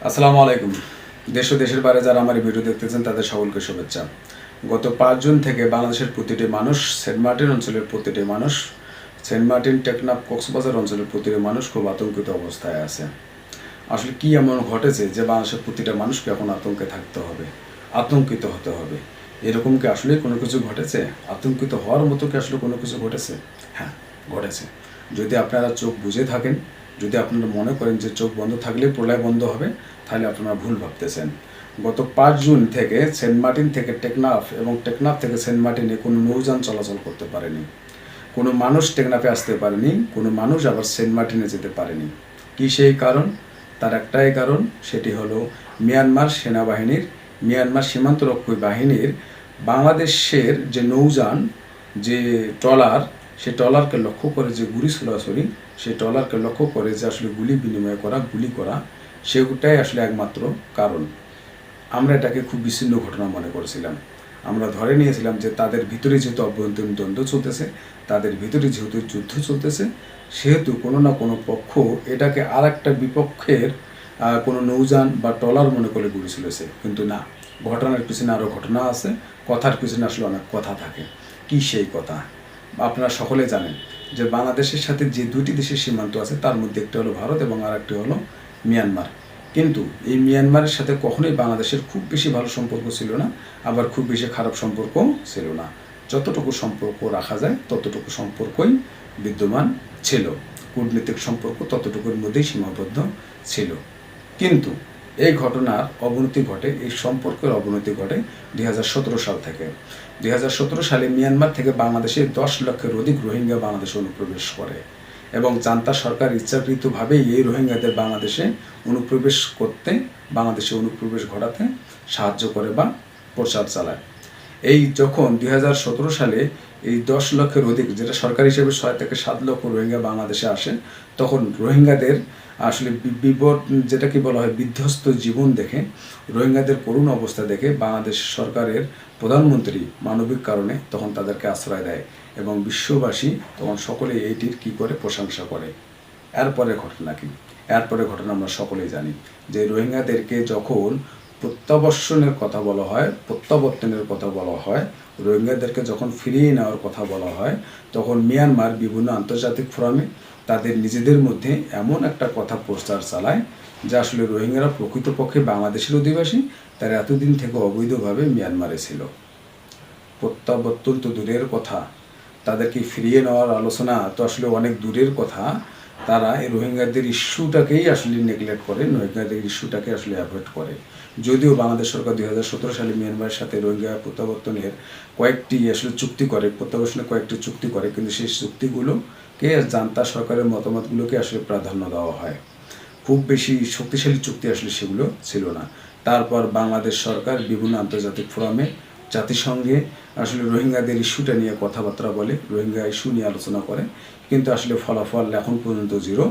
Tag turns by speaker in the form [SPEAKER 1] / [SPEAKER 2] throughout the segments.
[SPEAKER 1] আসসালামু আলাইকুম। দেশ ও দেশের বাইরে যারা আমার এই ভিডিও দেখতেছেন তাদের সকলকে শুভেচ্ছা। গত ৫ জুন থেকে বাংলাদেশের প্রতিটি মানুষ, সেন্ট মার্টিন অঞ্চলের প্রতিটি মানুষ, সেন্ট মার্টিন, টেকনাফ, কক্সবাজার অঞ্চলের প্রতিটি মানুষ খুব আতঙ্কিত অবস্থায় আছে। আসলে কি এমন ঘটেছে যে বাংলাদেশের প্রতিটা মানুষকে এখন আতঙ্কে থাকতে হবে, আতঙ্কিত হতে হবে? এরকম কি আসলে কোনো কিছু ঘটেছে? আতঙ্কিত হওয়ার মতো কি আসলে কোনো কিছু ঘটেছে? হ্যাঁ, ঘটেছে। যদি আপনারা চোখ বুজে থাকেন, যদি আপনারা মনে করেন যে চোখ বন্ধ থাকলে প্রলয় বন্ধ হবে, তাহলে আপনারা ভুল ভাবতেছেন। গত ৫ জুন থেকে সেন্ট মার্টিন থেকে টেকনাফ এবং টেকনাফ থেকে সেন্ট মার্টিনে কোনো নৌযান চলাচল করতে পারেনি, কোনো মানুষ টেকনাফে আসতে পারেনি, কোনো মানুষ আবার সেন্ট মার্টিনে যেতে পারেনি। কি সেই কারণ? তার একটাই কারণ, সেটি হলো মিয়ানমার সেনাবাহিনীর, মিয়ানমার সীমান্তরক্ষী বাহিনীর বাংলাদেশের যে নৌযান, যে ট্রলার, সে ট্রলারকে লক্ষ্য করে যে গুলি ছোড়াছড়ি, সেই ট্রলারকে লক্ষ্য করে যে আসলে গুলি বিনিময় করা, গুলি করা, সেটাই আসলে একমাত্র কারণ। আমরা এটাকে খুব বিচ্ছিন্ন ঘটনা মনে করেছিলাম। আমরা ধরে নিয়েছিলাম যে তাদের ভিতরে যেহেতু অভ্যন্তরীণ দ্বন্দ্ব চলতেছে, তাদের ভিতরে যেহেতু যুদ্ধ চলতেছে, সেহেতু কোনো না কোনো পক্ষ এটাকে আর একটা বিপক্ষের কোনো নৌযান বা ট্রলার মনে করে গুলি চলেছে। কিন্তু না, ঘটনার পিছনে আরও ঘটনা আছে, কথার পিছনে আসলে অনেক কথা থাকে। কি সেই কথা? আপনারা সকলে জানেন যে বাংলাদেশের সাথে যে দুটি দেশের সীমান্ত আছে, তার মধ্যে একটি হলো ভারত এবং আর একটি হলো মিয়ানমার। কিন্তু এই মিয়ানমারের সাথে কখনোই বাংলাদেশের খুব বেশি ভালো সম্পর্ক ছিল না, আবার খুব বেশি খারাপ সম্পর্ক ছিল না। যতটুকু সম্পর্ক রাখা যায় ততটুকু সম্পর্কই বিদ্যমান ছিল। কূটনৈতিক সম্পর্ক ততটুকুর মধ্যেই সীমাবদ্ধ ছিল। কিন্তু এই ঘটনার অবনতি ঘটে, এই সম্পর্কের অবনতি ঘটে ২০১৭ সাল থেকে। ২০১৭ সালে মিয়ানমার থেকে বাংলাদেশে ১০ লক্ষের অধিক রোহিঙ্গা বাংলাদেশে অনুপ্রবেশ করে এবং জান্তা সরকার ইচ্ছাকৃতভাবেই এই রোহিঙ্গাদের বাংলাদেশে অনুপ্রবেশ করতে, বাংলাদেশে অনুপ্রবেশ ঘটাতে সাহায্য করে বা প্রচার চালায়। এই যখন ২০১৭ সালে এই ১০ লক্ষের অধিক, যেটা সরকার হিসেবে ৬ থেকে ৭ লক্ষ রোহিঙ্গা বাংলাদেশে আসে, তখন রোহিঙ্গাদের আসলে বিপদ, যেটা কি বলা হয়, বিধ্বস্ত জীবন দেখে, রোহিঙ্গাদের করুণ অবস্থা দেখে বাংলাদেশ সরকারের প্রধানমন্ত্রী মানবিক কারণে তখন তাদেরকে আশ্রয় দেয় এবং বিশ্ববাসী তখন সকলে এইটির কি করে প্রশংসা করে। এরপরে ঘটনা কি? এরপরে ঘটনা আমরা সকলেই জানি যে রোহিঙ্গাদেরকে যখন প্রত্যাবর্তনের কথা বলা হয়, প্রত্যাবর্তনের কথা বলা হয়, রোহিঙ্গাদেরকে যখন ফিরিয়ে নেওয়ার কথা বলা হয়, তখন মিয়ানমার বিভিন্ন আন্তর্জাতিক ফোরামে তাদের নিজেদের মধ্যে এমন একটা কথা প্রচার চালায় যে আসলে রোহিঙ্গারা প্রকৃতপক্ষে বাংলাদেশের অধিবাসী, তারা এতদিন থেকে অবৈধভাবে মিয়ানমারে ছিল। প্রত্যাবর্তন তো দূরের কথা, তাদেরকে ফিরিয়ে নেওয়ার আলোচনা তো আসলে অনেক দূরের কথা। তারা এই রোহিঙ্গাদের ইস্যুটাকেই আসলে নেগলেক্ট করে, রোহিঙ্গাদের ইস্যুটাকে আসলে অ্যাভয়েড করে। যদিও বাংলাদেশ সরকার ২০১৭ সালে মিয়ানমারের সাথে রোহিঙ্গা প্রত্যাবর্তনের কয়েকটি আসলে চুক্তি করে, প্রত্যাবর্তনের কয়েকটি চুক্তি করে, কিন্তু সেই চুক্তিগুলোকে, জান্তা সরকারের মতামতগুলোকে আসলে প্রাধান্য দেওয়া হয়। খুব বেশি শক্তিশালী চুক্তি আসলে সেগুলো ছিল না। তারপর বাংলাদেশ সরকার বিভিন্ন আন্তর্জাতিক ফোরামে, জাতিসংঘে আসলে রোহিঙ্গাদের ইস্যুটা নিয়ে কথাবার্তা বলে, রোহিঙ্গা ইস্যু নিয়ে আলোচনা করে, কিন্তু আসলে ফলাফল এখন পর্যন্ত জিরো।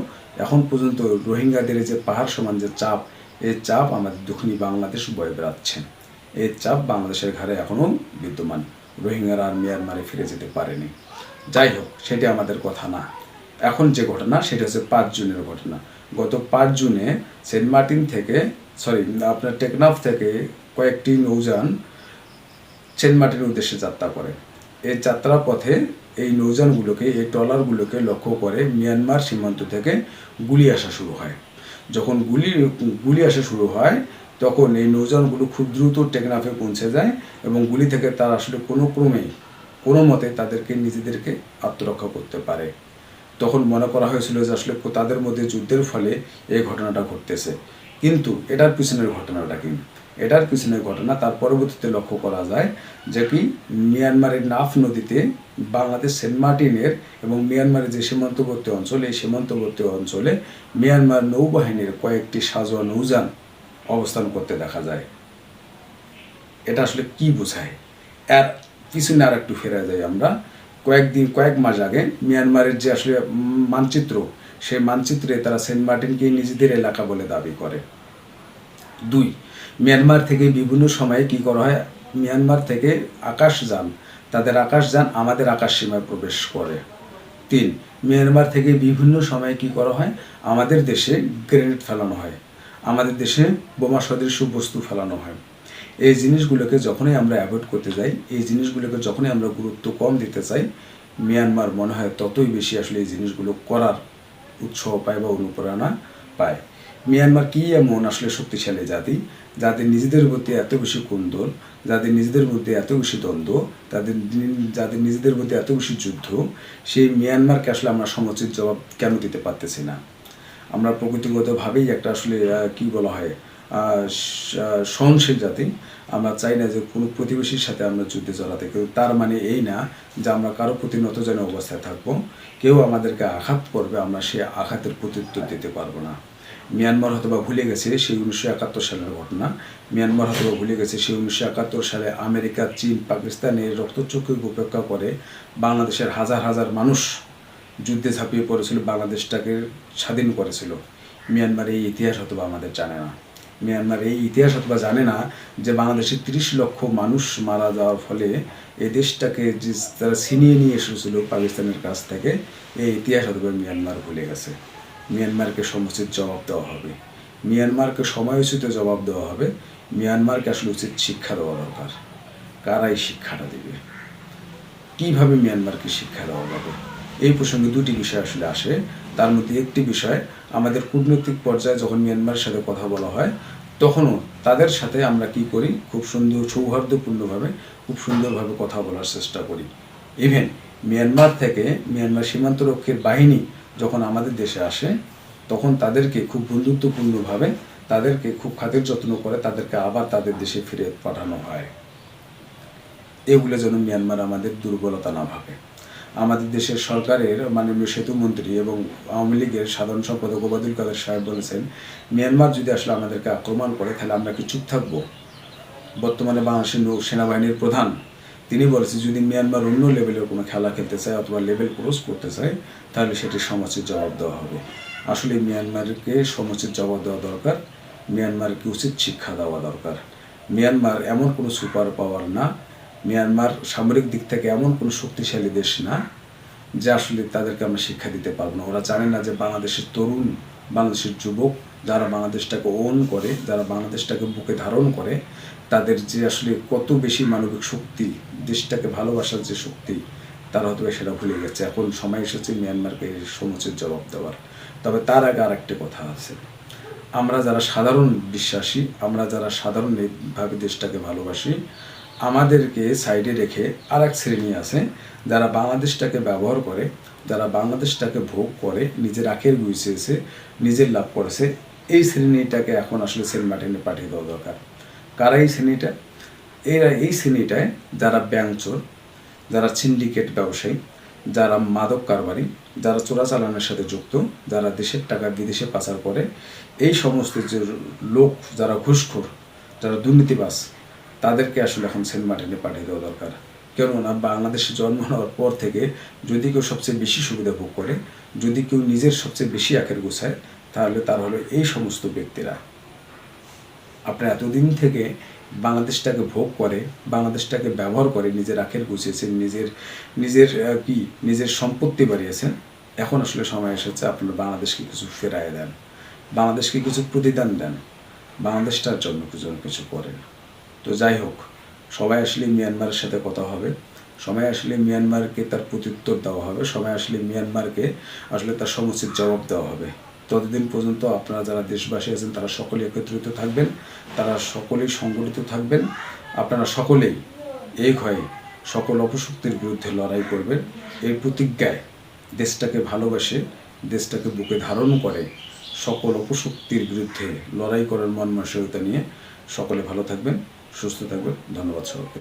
[SPEAKER 1] এখন পর্যন্ত রোহিঙ্গাদের যে পাহাড় সমান যে চাপ, এই চাপ আমাদের দক্ষিণী বাংলাদেশ বয়ে বেড়াচ্ছে। এই চাপ বাংলাদেশের ঘাড়ে এখনও বিদ্যমান। রোহিঙ্গারা আর মিয়ানমারে ফিরে যেতে পারেনি। যাই হোক, সেটা আমাদের কথা না। এখন যে ঘটনা, সেটা হচ্ছে ৫ জুনের ঘটনা। গত ৫ জুনে সেন্ট মার্টিন থেকে, আপনার টেকনাফ থেকে কয়েকটি নৌযান সেন্ট মার্টিনের উদ্দেশ্যে যাত্রা করে। এই যাত্রার পথে এই নৌযানগুলোকে, এই ট্রলারগুলোকে লক্ষ্য করে মিয়ানমার সীমান্ত থেকে গুলি আসা শুরু হয়। যখন গুলি আসা শুরু হয়, তখন এই নৌযানগুলো খুব দ্রুত টেকনাফে পৌঁছে যায় এবং গুলি থেকে তারা আসলে কোনো মতে তাদেরকে নিজেদেরকে আত্মরক্ষা করতে পারে। তখন মনে করা হয়েছিল যে আসলে তাদের মধ্যে যুদ্ধের ফলে এই ঘটনাটা ঘটতেছে। কিন্তু এটার পিছনের ঘটনাটা কি? এটার পিছনের ঘটনা তার পরবর্তীতে লক্ষ্য করা যায় যে কি, মিয়ানমারের নাফ নদীতে বাংলাদেশ সেন্ট মার্টিনের এবং মিয়ানমারের যে সীমান্তবর্তী অঞ্চল, এই সীমান্তবর্তী অঞ্চলে মিয়ানমার নৌবাহিনীর কয়েকটি সাজোয়া নৌযান অবস্থান করতে দেখা যায়। এটা আসলে কি বোঝায়? এর পিছনে আর একটু ফেরা যায় আমরা। কয়েক মাস আগে মিয়ানমারের যে আসলে মানচিত্র, সেই মানচিত্রে তারা সেন্ট মার্টিনকে নিজেদের এলাকা বলে দাবি করে। ২, মিয়ানমার থেকে বিভিন্ন সময়ে কি করা হয়, মিয়ানমার থেকে আকাশযান, তাদের আকাশযান আমাদের আকাশ সীমায় প্রবেশ করে। ৩, মিয়ানমার থেকে বিভিন্ন সময়ে কি করা হয়, আমাদের দেশে গ্রেনেড ফেলানো হয়। আমাদের দেশে বোমা সদৃশ বস্তু ফেলানো হয়। এই জিনিসগুলোকে যখনই আমরা অ্যাভয়েড করতে যাই, এই জিনিসগুলোকে যখনই আমরা গুরুত্ব কম দিতে চাই, মিয়ানমার মনে হয় ততই বেশি আসলে এই জিনিসগুলো করার উৎসাহ পায় বা অনুপ্রেরণা পায়। মিয়ানমার কি এমন আসলে শক্তিশালী জাতি যাদের নিজেদের মধ্যে এত বেশি কুন্দল, যাদের নিজেদের মধ্যে এত বেশি দ্বন্দ্ব, যাদের নিজেদের মধ্যে এত বেশি যুদ্ধ, সেই মিয়ানমারকে আসলে আমরা সমুচিত জবাব কেন দিতে পারতেছি না? আমরা প্রকৃতিগতভাবেই একটা আসলে কি বলা হয় সহনশীল জাতি। আমরা চাই না যে কোনো প্রতিবেশীর সাথে আমরা যুদ্ধে জড়াতে, কিন্তু তার মানে এই না যে আমরা কারো প্রতি নতজানু অবস্থায় থাকবো। কেউ আমাদেরকে আঘাত করবে, আমরা সে আঘাতের প্রত্যুত্তর দিতে পারবো না। মিয়ানমার হয়তোবা ভুলে গেছে সেই 1971 সালের ঘটনা। মিয়ানমার হয়তোবা ভুলে গেছে সেই 1971 সালে আমেরিকা, চীন, পাকিস্তানের রক্তচক্ষুকে উপেক্ষা করে বাংলাদেশের হাজার হাজার মানুষ যুদ্ধে ঝাঁপিয়ে পড়েছিল, বাংলাদেশটাকে স্বাধীন করেছিল। মিয়ানমার এই ইতিহাস হয়তোবা আমাদের জানে না। মিয়ানমার এই ইতিহাস অথবা জানে না যে বাংলাদেশে 30 লক্ষ মানুষ মারা যাওয়ার ফলে এই দেশটাকে যে তারা ছিনিয়ে নিয়ে এসেছিল পাকিস্তানের কাছ থেকে, এই ইতিহাস অথবা মিয়ানমার ভুলে গেছে। মিয়ানমারকে সমুচিত জবাব দেওয়া হবে, মিয়ানমারকে সময়োচিত জবাব দেওয়া হবে। মিয়ানমারকে আসলে উচিত শিক্ষা দেওয়া দরকার। কারা এই শিক্ষাটা দেবে? কীভাবে মিয়ানমারকে শিক্ষা দেওয়া যাবে? এই প্রসঙ্গে দুটি বিষয় আসলে আসে। তার মধ্যে একটি বিষয়, আমাদের কূটনৈতিক পর্যায়ে যখন মিয়ানমারের সাথে কথা বলা হয়, তখনও তাদের সাথে আমরা কি করি, খুব সুন্দর সৌহার্দ্যপূর্ণভাবে খুব সুন্দরভাবে কথা বলার চেষ্টা করি। ইভেন মিয়ানমার থেকে মিয়ানমার সীমান্তরক্ষীর বাহিনী যখন আমাদের দেশে আসে, তখন তাদেরকে খুব বন্ধুত্বপূর্ণভাবে, তাদেরকে খুব খাতির যত্ন করে তাদেরকে আবার তাদের দেশে ফিরে পাঠানো হয়। এগুলো যেন মিয়ানমার আমাদের দুর্বলতা না ভাবে। আমাদের দেশের সরকারের মাননীয় সেতুমন্ত্রী এবং আওয়ামী লীগের সাধারণ সম্পাদক ওবায়দুল কাদের সাহেব বলেছেন, মিয়ানমার যদি আসলে আমাদেরকে আক্রমণ করে তাহলে আমরা কি চুপ থাকবো? বর্তমানে বাংলাদেশের সেনাবাহিনীর প্রধান তিনি বলেছে, যদি মিয়ানমার অন্য লেভেলের কোনো খেলা খেলতে চায় অথবা লেভেল ক্রস করতে চায়, তাহলে সেটি সমুচিত জবাব দেওয়া হবে। আসলে মিয়ানমারকে সমুচিত জবাব দেওয়া দরকার, মিয়ানমারকে উচিত শিক্ষা দেওয়া দরকার। মিয়ানমার এমন কোনো সুপার পাওয়ার না, মিয়ানমার সামরিক দিক থেকে এমন কোনো শক্তিশালী দেশ না যে আসলে তাদেরকে আমরা শিক্ষা দিতে পারবো না। ওরা জানে না যে বাংলাদেশের তরুণ, বাংলাদেশের যুবক যারা বাংলাদেশটাকে ওন করে, যারা বাংলাদেশটাকে বুকে ধারণ করে, তাদের যে আসলে কত বেশি মানবিক শক্তি, দেশটাকে ভালোবাসার যে শক্তি, তারা হয়তো সেটা ভুলে গেছে। এখন সময় এসেছে মিয়ানমারকে সমুচিত জবাব দেওয়ার। তবে তার আগে আর একটা কথা আছে, আমরা যারা সাধারণ বিশ্বাসী, আমরা যারা সাধারণভাবে দেশটাকে ভালোবাসি, আমাদেরকে সাইডে রেখে আর এক শ্রেণী আছে যারা বাংলাদেশটাকে ব্যবহার করে, যারা বাংলাদেশটাকে ভোগ করে, নিজের আখের গুছিয়েছে, নিজের লাভ করেছে। এই শ্রেণীটাকে এখন আসলে সেন্ট মার্টিনে পাঠিয়ে দেওয়া দরকার। কারা এই শ্রেণীটা? এই শ্রেণীটায় যারা ব্যাংকচোর, যারা সিন্ডিকেট ব্যবসায়ী, যারা মাদক কারবারি, যারা চোরাচালানের সাথে যুক্ত, যারা দেশের টাকা বিদেশে পাচার করে, এই সমস্ত যে লোক, যারা ঘুষখোর, যারা দুর্নীতিবাজ, তাদেরকে আসলে এখন সেন্ট মার্টিনে পাঠিয়ে দেওয়া দরকার। কেননা বাংলাদেশে জন্ম নেওয়ার পর থেকে যদি কেউ সবচেয়ে বেশি সুবিধা ভোগ করে, যদি কেউ নিজের সবচেয়ে বেশি আখের গোছায়, তাহলে তার হলো এই সমস্ত ব্যক্তিরা। আপনার এতদিন থেকে বাংলাদেশটাকে ভোগ করে, বাংলাদেশটাকে ব্যবহার করে, নিজের আখের গুছিয়েছেন, নিজের সম্পত্তি বাড়িয়েছেন। এখন আসলে সময় এসেছে আপনারা বাংলাদেশকে কিছু ফেরায় দেন, বাংলাদেশকে কিছু প্রতিদান দেন, বাংলাদেশটার জন্য কিছু করেন। তো যাই হোক, সবাই আসলে মিয়ানমারের সাথে কথা হবে, সময় আসলে মিয়ানমারকে তার প্রত্যুত্তর দেওয়া হবে, সময় আসলে মিয়ানমারকে আসলে তার সমুচিত জবাব দেওয়া হবে। ততদিন পর্যন্ত আপনারা যারা দেশবাসী আছেন তারা সকলেই একত্রিত থাকবেন, তারা সকলেই সংগঠিত থাকবেন, আপনারা সকলেই এক হয়ে সকল অপশক্তির বিরুদ্ধে লড়াই করবেন। এই প্রতিজ্ঞায় দেশটাকে ভালোবাসে, দেশটাকে বুকে ধারণ করে সকল অপশক্তির বিরুদ্ধে লড়াই করার মন মানসিকতা নিয়ে সকলে ভালো থাকবেন, সুস্থ থাকবেন। ধন্যবাদ সবাইকে।